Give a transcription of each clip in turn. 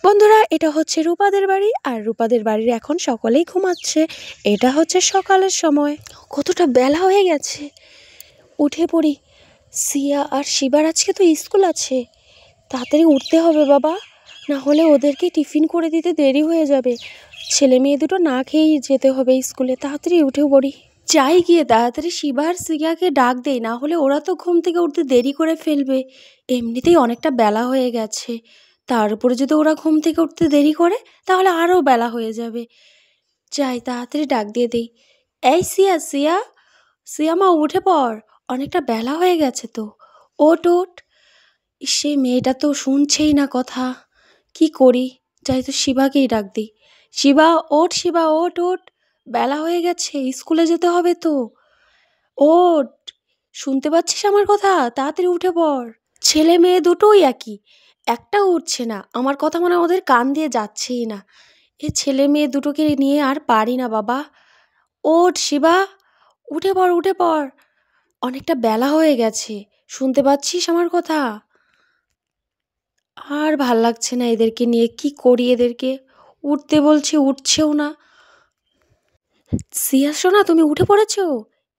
বন্ধুরা, এটা হচ্ছে রূপাদের বাড়ি। আর রূপাদের বাড়ির এখন সকলেই ঘুমাচ্ছে। এটা হচ্ছে সকালের সময়। কতটা বেলা হয়ে গেছে, উঠে পড়ি। সিয়া আর শিবার আজকে তো স্কুল আছে, তাড়াতাড়ি উঠতে হবে বাবা, না হলে ওদেরকে টিফিন করে দিতে দেরি হয়ে যাবে। ছেলে মেয়ে দুটো না খেয়েই যেতে হবে স্কুলে। তাড়াতাড়ি উঠে পড়ি, যাই গিয়ে তাড়াতাড়ি শিবা আর সিয়াকে ডাক দেই, না হলে ওরা তো ঘুম থেকে উঠতে দেরি করে ফেলবে। এমনিতেই অনেকটা বেলা হয়ে গেছে, তার উপরে যদি ওরা ঘুম থেকে উঠতে দেরি করে তাহলে আরও বেলা হয়ে যাবে। যাই তাড়াতাড়ি ডাক দিয়ে দেই, এই সিয়া, সিয়া, সিয়া মা উঠে পড়, অনেকটা বেলা হয়ে গেছে তো, ওঠ ওঠ। সে মেয়েটা তো শুনছেই না কথা, কি করি? যাই তো শিবাকেই ডাক দিই, শিবা ওঠ, শিবা ওঠ ওঠ, বেলা হয়ে গেছে, স্কুলে যেতে হবে তো, ওঠ, শুনতে পাচ্ছিস আমার কথা? তাড়াতাড়ি উঠে পড়। ছেলে মেয়ে দুটোই একই, একটা উঠছে না, আমার কথা মনে হয় ওদের কান দিয়ে যাচ্ছেই না। এ ছেলে মেয়ে দুটোকে নিয়ে আর পারি না বাবা। ওঠ শিবা, উঠে পড়, উঠে পড়, অনেকটা বেলা হয়ে গেছে, শুনতে পাচ্ছিস আমার কথা? আর ভাল লাগছে না এদেরকে নিয়ে, কি করি এদেরকে? উঠতে বলছি, উঠছেও না। সিয়া সোনা, তুমি উঠে পড়েছো?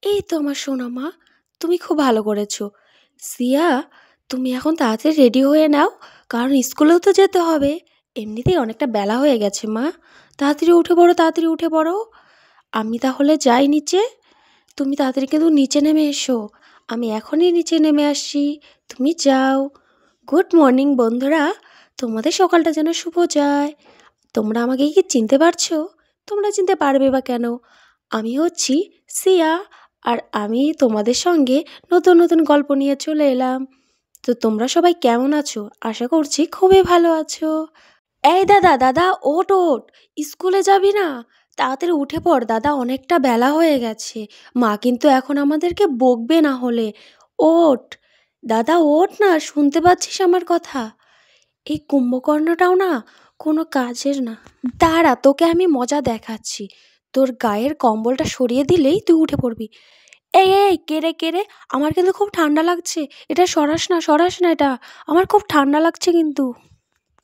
এই তো আমার সোনা মা, তুমি খুব ভালো করেছো। সিয়া, তুমি এখন তাড়াতাড়ি রেডি হয়ে নাও, কারণ স্কুলেও তো যেতে হবে। এমনিতেই অনেকটা বেলা হয়ে গেছে মা, তাড়াতাড়ি উঠে পড়ো, তাড়াতাড়ি উঠে পড়ো। আমি তাহলে যাই নিচে, তুমি তাড়াতাড়ি কিন্তু নিচে নেমে এসো। আমি এখনই নিচে নেমে আসছি, তুমি যাও। গুড মর্নিং বন্ধুরা, তোমাদের সকালটা যেন শুভ যায়। তোমরা আমাকে কি চিনতে পারছো? তোমরা চিনতে পারবে বা কেন? আমি হচ্ছি সিয়া, আর আমি তোমাদের সঙ্গে নতুন নতুন গল্প নিয়ে চলে এলাম। তো তোমরা সবাই কেমন আছো? আশা করছি খুবই ভালো আছো। এই দাদা, দাদা ওঠ ওঠ, স্কুলে যাবি না? তাড়াতাড়ি উঠে পড় দাদা, অনেকটা বেলা হয়ে গেছে, মা কিন্তু এখন আমাদেরকে বকবে না হলে। ওঠ দাদা, ওঠ না, শুনতে পাচ্ছিস আমার কথা? এই কুম্ভকর্ণটাও না কোনো কাজের না। দাঁড়া, তোকে আমি মজা দেখাচ্ছি। তোর গায়ের কম্বলটা সরিয়ে দিলেই তুই উঠে পড়বি। এই এই, কেড়ে কেড়ে, আমার কিন্তু খুব ঠান্ডা লাগছে, এটা সরাস না, সরাস না, এটা আমার খুব ঠান্ডা লাগছে কিন্তু।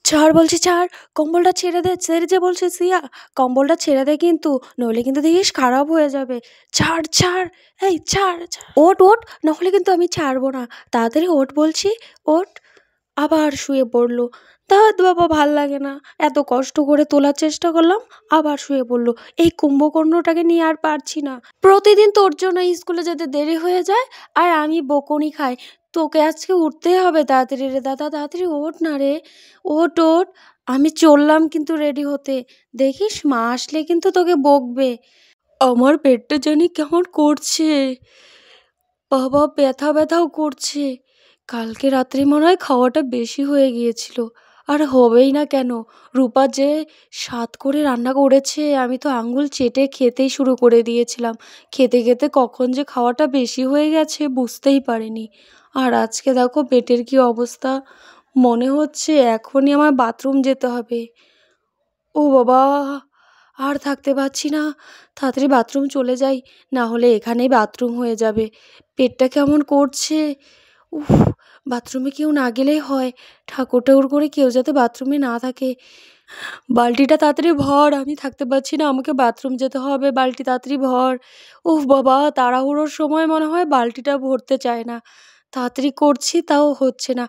ছাড় বলছি, ছাড়, কম্বলটা ছেড়ে দে, ছেড়ে যে বলছে সিয়া, কম্বলটা ছেড়ে দে কিন্তু, নইলে কিন্তু দেখিস খারাপ হয়ে যাবে। ছাড় ছাড়, এই ছাড় ছাড়, ওঠ ওঠ, নাহলে কিন্তু আমি ছাড়বো না, তাড়াতাড়ি ওঠ বলছি, ওঠ। আবার শুয়ে পড়লো। ধ্যাৎ বাবা, ভাল লাগে না, এত কষ্ট করে তোলার চেষ্টা করলাম, আবার শুয়ে পড়লো। এই কুম্ভকর্ণটাকে নিয়ে আর পারছি না, প্রতিদিন তোর জন্য স্কুলে যেতে দেরি হয়ে যায় আর আমি বকুনি খাই। তোকে আজকে উঠতেই হবে, তাড়াতাড়ি রে দাদা, তাড়াতাড়ি ওঠ না রে, ওঠ ওঠ। আমি চললাম কিন্তু রেডি হতে, দেখিস মা আসলে কিন্তু তোকে বকবে। আমার পেটটা জানি কেমন করছে বাবা, ব্যথা ব্যথাও করছে। কালকে রাত্রে মনে হয় খাওয়াটা বেশি হয়ে গিয়েছিল, আর হবেই না কেন, রূপা যে স্বাদ করে রান্না করেছে, আমি তো আঙ্গুল চেটে খেতেই শুরু করে দিয়েছিলাম। খেতে খেতে কখন যে খাওয়াটা বেশি হয়ে গেছে বুঝতেই পারিনি। আর আজকে দেখো পেটের কি অবস্থা, মনে হচ্ছে এখনই আমার বাথরুম যেতে হবে। ও বাবা, আর থাকতে পারছি না, তাড়াতাড়ি বাথরুম চলে যাই, না হলে এখানেই বাথরুম হয়ে যাবে। পেটটা কেমন করছে, উফ, বাথরুমে কেউ না গেলেই হয়, ঠাকুর ঠাকুর করে কেউ যাতে বাথরুমে না থাকে। বালতিটা তাড়াতাড়ি ভর, আমি থাকতে পারছি না, আমাকে বাথরুম যেতে হবে, বালতি তাড়াতাড়ি ভর। উফ বাবা, তাড়াহুড়োর সময় মনে হয় বালতিটা ভরতে চায় না, তাড়াতাড়ি করছি তাও হচ্ছে না।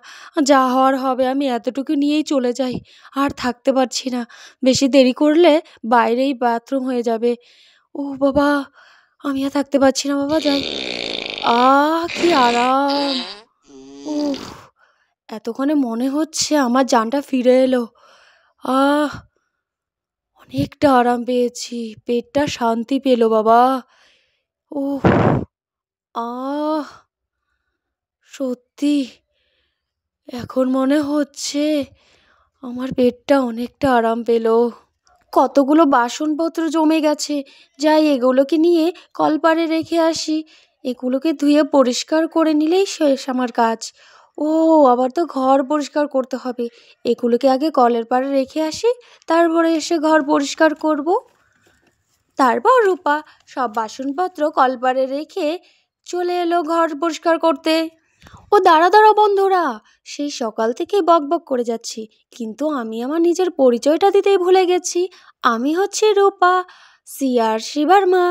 যা হওয়ার হবে, আমি এতটুকু নিয়েই চলে যাই, আর থাকতে পারছি না, বেশি দেরি করলে বাইরেই বাথরুম হয়ে যাবে। ও বাবা, আমি আর থাকতে পারছি না বাবা, যাই। কি আরাম, উফ, এতক্ষণে মনে হচ্ছে আমার জানটা ফিরে এলো। আহ অনেকটা আরাম পেয়েছি, পেটটা শান্তি পেল বাবা। উফ, আহ সত্যি এখন মনে হচ্ছে আমার পেটটা অনেকটা আরাম পেল। কতগুলো বাসনপত্র জমে গেছে, যাই এগুলোকে নিয়ে কলপাড়ে রেখে আসি, এগুলোকে ধুয়ে পরিষ্কার করে নিলেই শেষ আমার কাজ। ও, আবার তো ঘর পরিষ্কার করতে হবে, এগুলোকে আগে কলের পাড়ে রেখে আসি, তারপরে এসে ঘর পরিষ্কার করব। তারপর রূপা সব বাসনপত্র কলপাড়ে রেখে চলে এলো ঘর পরিষ্কার করতে। ও দাঁড়া দাঁড়া বন্ধুরা, সেই সকাল থেকেই বকবক করে যাচ্ছি, কিন্তু আমি আমার নিজের পরিচয়টা দিতেই ভুলে গেছি। আমি হচ্ছি রূপা, সিয়ার শিবার মা।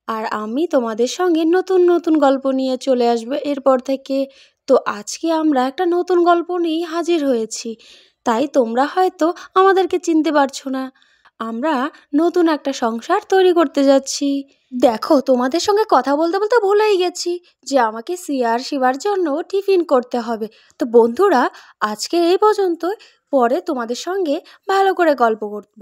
আর আমি তোমাদের সঙ্গে নতুন নতুন গল্প নিয়ে চলে আসবো এরপর থেকে। তো আজকে আমরা একটা নতুন গল্প নিয়ে হাজির হয়েছি, তাই তোমরা হয়তো আমাদেরকে চিনতে পারছো না। আমরা নতুন একটা সংসার তৈরি করতে যাচ্ছি। দেখো, তোমাদের সঙ্গে কথা বলতে বলতে ভুলেই গেছি যে আমাকে সিয়ার শিবার জন্য টিফিন করতে হবে। তো বন্ধুরা, আজকে এই পর্যন্ত, পরে তোমাদের সঙ্গে ভালো করে গল্প করব।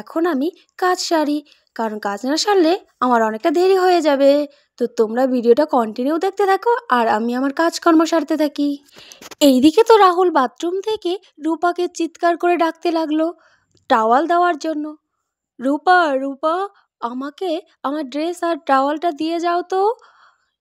এখন আমি কাজ সারি, কারণ কাজ না সারলে আমার অনেকটা দেরি হয়ে যাবে। তো তোমরা ভিডিওটা কন্টিনিউ দেখতে থাকো আর আমি আমার কাজকর্ম সারতে থাকি। এইদিকে তো রাহুল বাথরুম থেকে রূপাকে চিৎকার করে ডাকতে লাগলো টাওয়াল দেওয়ার জন্য। রূপা, রূপা, আমাকে আমার ড্রেস আর টাওয়ালটা দিয়ে যাও তো।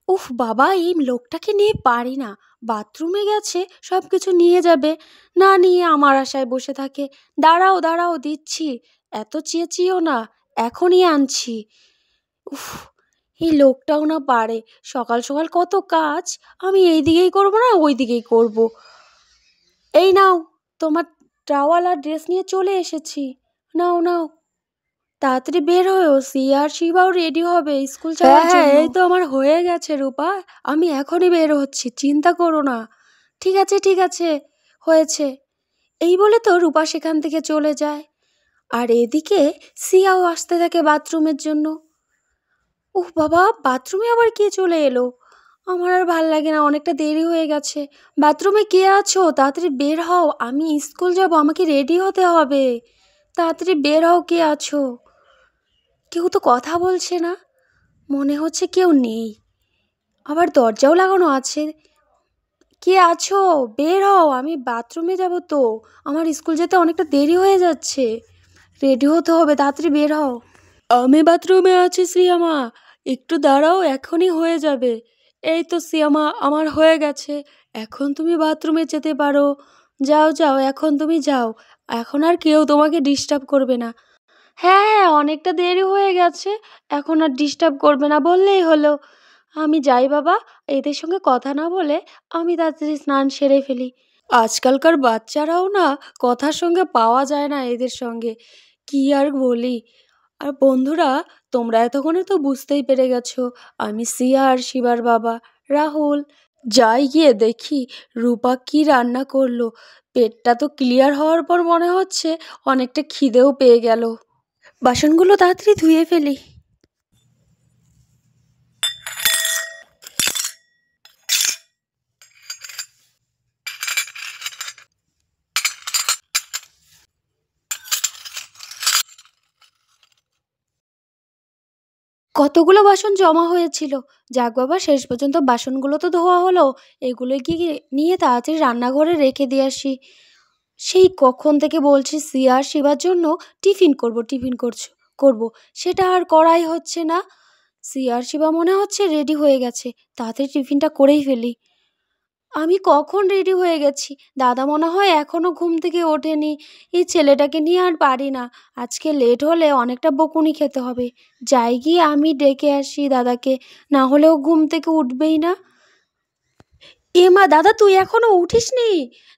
উফ বাবা, এই লোকটাকে নিয়ে পারি না। বাথরুমে গেছে, সব কিছু নিয়ে যাবে, না নিয়ে আমার আশায় বসে থাকে। দাঁড়াও দাঁড়াও, দিচ্ছি। এত চেঁচিও না, এখনই আনছি। উফ, এই লোকটাও না পারে। সকাল সকাল কত কাজ, আমি এই দিকেই করবো না ওই দিকেই করব। এই নাও, তোমার টাওয়াল আর ড্রেস নিয়ে চলে এসেছি। নাও নাও, তাড়াতাড়ি বের হয়েও, সিয়া আর শিবাও রেডি হবে স্কুল যাওয়ার জন্য। হ্যাঁ, এই তো আমার হয়ে গেছে রূপা, আমি এখনই বের হচ্ছি, চিন্তা করো না। ঠিক আছে ঠিক আছে, হয়েছে। এই বলে তো রূপা সেখান থেকে চলে যায়। আর এদিকে সিয়াও আসতে থাকে বাথরুমের জন্য। উহ বাবা, বাথরুমে আবার কে চলে এলো? আমার আর ভাল লাগে না, অনেকটা দেরি হয়ে গেছে। বাথরুমে কে আছো? তাড়াতাড়ি বের হও, আমি স্কুল যাব, আমাকে রেডি হতে হবে। তাড়াতাড়ি বের হও, কে আছো? কেউ তো কথা বলছে না, মনে হচ্ছে কেউ নেই। আবার দরজাও লাগানো আছে। কে আছো? বের হও, আমি বাথরুমে যাব তো। আমার স্কুল যেতে অনেকটা দেরি হয়ে যাচ্ছে, রেডি হতে হবে, তাড়াতাড়ি বের হও। আমি বাথরুমে আছি শ্রিয়ামা, একটু দাঁড়াও, এখনই হয়ে যাবে। এই তো শ্রিয়ামা, আমার হয়ে গেছে। এখন তুমি বাথরুমে যেতে পারো। যাও যাও, এখন তুমি যাও, এখন আর কেউ তোমাকে ডিস্টার্ব করবে না। হ্যাঁ হ্যাঁ, অনেকটা দেরি হয়ে গেছে, এখন আর ডিস্টার্ব করবে না বললেই হলো। আমি যাই বাবা, এদের সঙ্গে কথা না বলে আমি তাড়াতাড়ি স্নান সেরে ফেলি। আজকালকার বাচ্চারাও না, কথার সঙ্গে পাওয়া যায় না এদের সঙ্গে, কি আর বলি। আর বন্ধুরা, তোমরা এতক্ষণে তো বুঝতেই পেরে গেছো আমি সিয়া আর শিবার বাবা রাহুল। যাই গিয়ে দেখি রূপা কি রান্না করলো। পেটটা তো ক্লিয়ার হওয়ার পর মনে হচ্ছে অনেকটা খিদেও পেয়ে গেল। বাসনগুলো তাড়াতাড়ি ধুয়ে ফেলি। কতগুলো বাসন জমা হয়েছিল। যাক বাবা, শেষ পর্যন্ত বাসনগুলো তো ধোয়া হলো। এগুলো গিয়ে নিয়ে তাড়াতাড়ি রান্নাঘরে রেখে দিয়ে আসি। সেই কখন থেকে বলছি সিয়া আর শিবার জন্য টিফিন করব টিফিন করব, সেটা আর করাই হচ্ছে না। সিয়া আর শিবা মনে হচ্ছে রেডি হয়ে গেছে, তাড়াতাড়ি টিফিনটা করেই ফেলি। আমি কখন রেডি হয়ে গেছি, দাদা মনে হয় এখনো ঘুম থেকে ওঠেনি। এই ছেলেটাকে নিয়ে আর পারি না, আজকে লেট হলে অনেকটা বকুনি খেতে হবে। যাই গিয়ে আমি ডেকে আসি দাদাকে, না হলেও ঘুম থেকে উঠবেই না। এ মা, দাদা তুই এখনো উঠিসনি?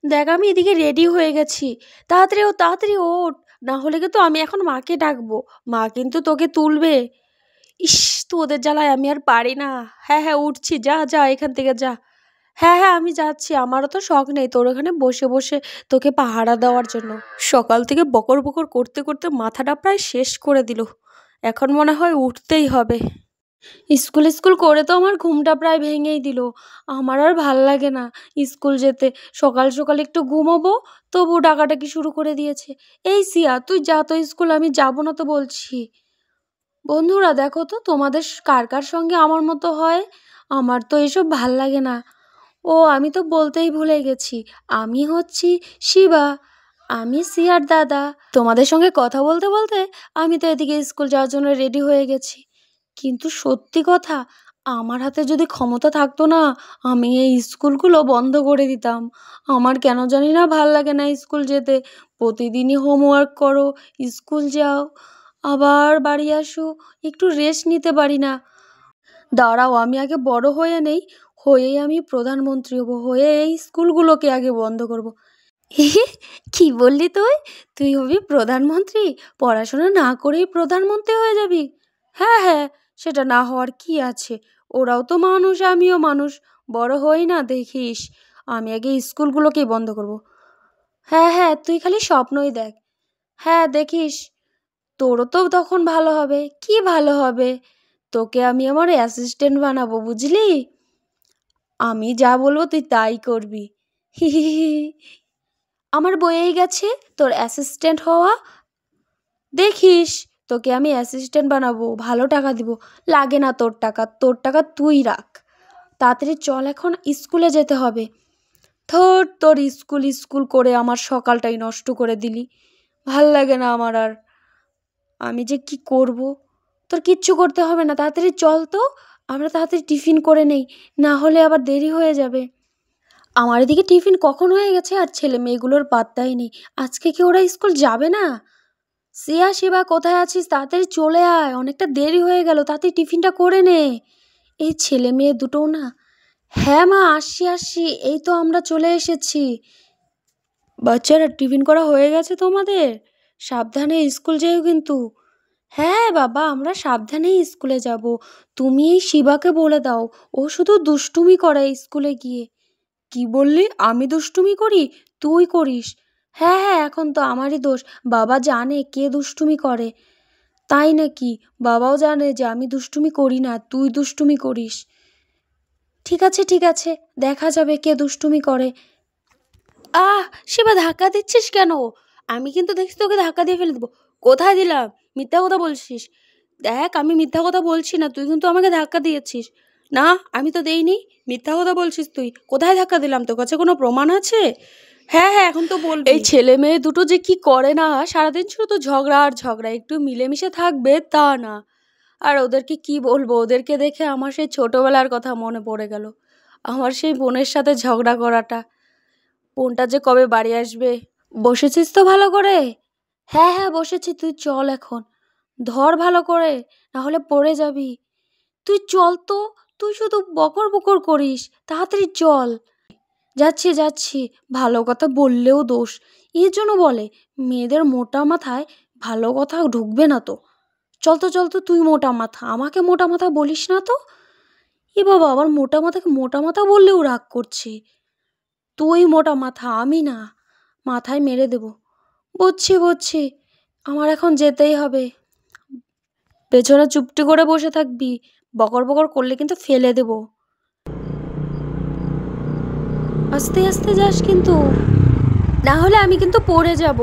দেখ, আমি এদিকে রেডি হয়ে গেছি, তাড়াতাড়ি ও, তাড়াতাড়ি ওঠ, না হলে কিন্তু আমি এখন মাকে ডাকবো, মা কিন্তু তোকে তুলবে। ইস, তোদের জ্বালায় আমি আর পারি না। হ্যাঁ হ্যাঁ, উঠছি, যা যা এখান থেকে যা। হ্যাঁ হ্যাঁ, আমি যাচ্ছি, আমারও তো শখ নেই তোর ওখানে বসে বসে তোকে পাহারা দেওয়ার জন্য। সকাল থেকে বকর বকর করতে করতে মাথাটা প্রায় শেষ করে দিল, এখন মনে হয় উঠতেই হবে। স্কুল স্কুল করে তো আমার ঘুমটা প্রায় ভেঙেই দিল। আমার আর ভাল লাগে না স্কুল যেতে। সকাল সকাল একটু ঘুমোবো, তবু ডাকাডাকি শুরু করে দিয়েছে। এই সিয়া, তুই যা তো স্কুল, আমি যাব না তো বলছি। বন্ধুরা দেখো তো, তোমাদের কার কার সঙ্গে আমার মতো হয়? আমার তো এসব ভাল লাগে না। ও, আমি তো বলতেই ভুলে গেছি, আমি হচ্ছি শিবা, আমি সিয়ার দাদা। তোমাদের সঙ্গে কথা বলতে বলতে আমি তো এদিকে স্কুল যাওয়ার জন্য রেডি হয়ে গেছি। কিন্তু সত্যি কথা, আমার হাতে যদি ক্ষমতা থাকতো না, আমি এই স্কুলগুলো বন্ধ করে দিতাম। আমার কেন জানি না ভাল লাগে না স্কুল যেতে। প্রতিদিনই হোমওয়ার্ক করো, স্কুল যাও, আবার বাড়ি আসো, একটু রেস্ট নিতে পারি না। দাঁড়াও, আমি আগে বড় হয়ে নেই, হয়েই আমি প্রধানমন্ত্রী হব, হয়ে এই স্কুলগুলোকে আগে বন্ধ করব। কি বললি তুই? তুই হবি প্রধানমন্ত্রী? পড়াশোনা না করেই প্রধানমন্ত্রী হয়ে যাবি? হ্যাঁ হ্যাঁ, সেটা না হওয়ার কি আছে? ওরাও তো মানুষ, আমিও মানুষ। বড় হই না, দেখিস। আমি আগে স্কুলগুলোকেই বন্ধ করব। হ্যাঁ হ্যাঁ, তুই খালি স্বপ্নই দেখ। হ্যাঁ দেখিস, তোরও তো তখন ভালো হবে। কি ভালো হবে? তোকে আমি আমার অ্যাসিস্ট্যান্ট বানাবো, বুঝলি? আমি যা বলবো তুই তাই করবি। হি হি হি হি। আমার বইয়েই গেছে তোর অ্যাসিস্ট্যান্ট হওয়া। দেখিস, তোকে আমি অ্যাসিস্ট্যান্ট বানাবো, ভালো টাকা দিব। লাগে না তোর টাকা, তোর টাকা তুই রাখ। তাড়াতাড়ি চল, এখন স্কুলে যেতে হবে। ধুর, তোর স্কুল স্কুল করে আমার সকালটাই নষ্ট করে দিলি। ভাল লাগে না আমার আর। আমি যে কি করব। তোর কিচ্ছু করতে হবে না, তাড়াতাড়ি চল তো। আমরা তাড়াতাড়ি টিফিন করে নেই, না হলে আবার দেরি হয়ে যাবে। আমার এদিকে টিফিন কখন হয়ে গেছে আর ছেলে মেয়েগুলোর পাত্তাই নেই। আজকে কি ওরা স্কুল যাবে না? সিয়া, শিবা, কোথায় আছিস? তাড়াতাড়ি চলে আয়, অনেকটা দেরি হয়ে গেল। তাড়াতাড়ি টিফিনটা করে নে। এই ছেলে মেয়ে দুটোও না। হ্যাঁ মা, আসছি আসছি, এই তো আমরা চলে এসেছি। বাচ্চারা, টিফিন করা হয়ে গেছে তোমাদের? সাবধানে স্কুল যেও কিন্তু। হ্যাঁ বাবা, আমরা সাবধানেই স্কুলে যাব। তুমি এই শিবাকে বলে দাও, ও শুধু দুষ্টুমি করে স্কুলে গিয়ে। কি বললি? আমি দুষ্টুমি করি? তুই করিস? হ্যাঁ হ্যাঁ, এখন তো আমারই দোষ। বাবা জানে কে দুষ্টুমি করে। তাই নাকি? বাবাও জানে যে আমি দুষ্টুমি করি না, তুই দুষ্টুমি করিস। ঠিক আছে ঠিক আছে, দেখা যাবে কে দুষ্টুমি করে। আহ, শিবা, ধাক্কা দিচ্ছিস কেন? আমি কিন্তু দেখছি তোকে ধাক্কা দিয়ে ফেলে দেবো। কোথায় দিলাম? মিথ্যা কথা বলছিস। দেখ, আমি মিথ্যা কথা বলছি না, তুই কিন্তু আমাকে ধাক্কা দিয়েছিস। না, আমি তো দেইনি। মিথ্যা কথা বলছিস তুই। কোথায় ধাক্কা দিলাম? তোর কাছে কোনো প্রমাণ আছে? হ্যাঁ হ্যাঁ, এখন তো বলবি। এই ছেলে মেয়ে দুটো যে কি করে না, সারাদিন শুধু ঝগড়া আর ঝগড়া, একটু মিলেমিশে থাকবে তা না। আর ওদেরকে কি বলবো, ওদেরকে দেখে আমার সেই ছোটবেলার কথা মনে পড়ে গেল। আমার সেই বোনের সাথে ঝগড়া করাটা। বোনটা যে কবে বাড়ি আসবে। বসেছিস তো ভালো করে? হ্যাঁ হ্যাঁ বসেছি, তুই চল এখন। ধর ভালো করে, না হলে পড়ে যাবি। তুই চল তো। তুই শুধু বকর বকর করিস, তাড়াতাড়ি চল। যাচ্ছি যাচ্ছি। ভালো কথা বললেও দোষ। এই জন্য বলে, মেয়েদের মোটা মাথায় ভালো কথা ঢুকবে না তো। চল তো চল তো, তুই মোটা মাথা, আমাকে মোটা মাথা বলিস না তো। এ বাবা, আবার মোটা মাথাকে মোটা মাথা বললেও রাগ করছে। তুই মোটা মাথা, আমি না। মাথায় মেরে দেব। বুঝছি বুঝছি, আমার এখন যেতেই হবে। পেছনে চুপটি করে বসে থাকবি। বকর বকর করলে কিন্তু ফেলে দেব। আস্তে আস্তে যাস কিন্তু, না হলে আমি কিন্তু পড়ে যাব।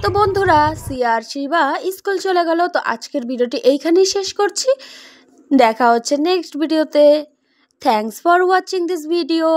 তো বন্ধুরা, সিয়া আর শিবা স্কুল চলে গেল। তো আজকের ভিডিওটি এইখানেই শেষ করছি। দেখা হচ্ছে নেক্সট ভিডিওতে। Thanks for watching this video.